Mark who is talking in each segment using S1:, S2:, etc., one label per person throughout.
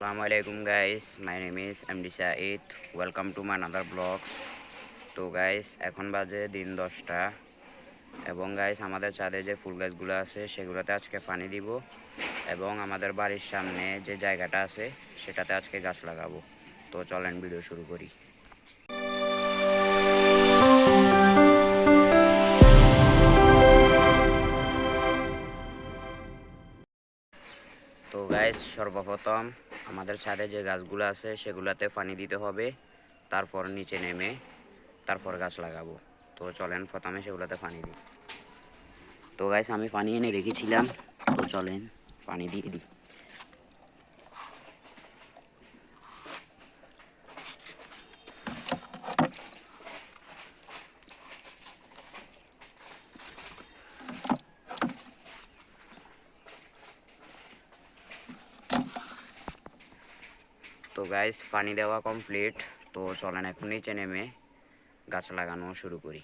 S1: Assalamualaikum guys, my name is MD Said. Welcome to my another vlogs. তো guys এখন বাজে দিন 10টা এবং গাইস আমাদের ছাদে যে ফুল গাছগুলো আছে সেগুলোতে আজকে পানি দিব এবং আমাদের বাড়ির সামনে যে জায়গাটা আছে সেটাতে আজকে গাছ লাগাবো। তো চলেন ভিডিও শুরু করি। তো গাইস সর্বপ্রথম আমাদের ছাদে যে গাছগুলো আছে সেগুলোতে পানি দিতে হবে, তারপর নিচে নেমে তারপর গাছ লাগাবো। তো চলেন প্রথমে সেগুলোতে পানি দিই। তো গাইস আমি পানি এনে রেখেছিলাম, তো চলেন পানি দিয়ে দিই। তো গাইস পানি দেওয়া কমপ্লিট, তো চলেন এখন নিচে নেমে গাছ লাগানো শুরু করি।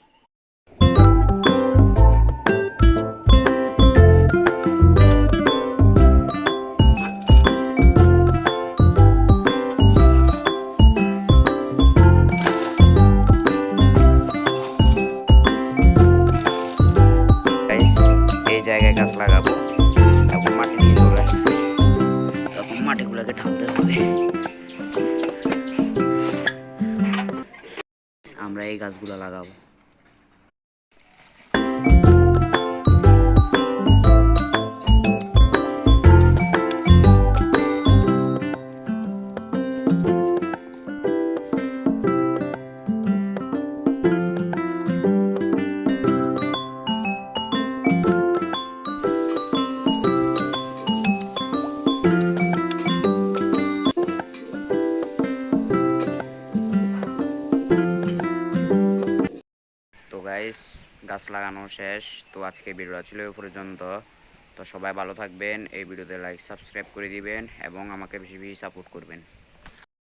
S1: এই জায়গায় গাছ লাগাবো এবং মাটি নিয়ে চলে আসছে, তখন মাটিগুলোকে ঢালতে হবে। আমরা এই গাছগুলো লাগাবো। তো গাইস গাছ লাগানো শেষ। তো আজকে ভিডিওটা ছিল এই পর্যন্ত। তো সবাই ভালো থাকবেন, এই ভিডিওতে লাইক সাবস্ক্রাইব করে দিবেন এবং আমাকে বেশি বেশি সাপোর্ট করবেন।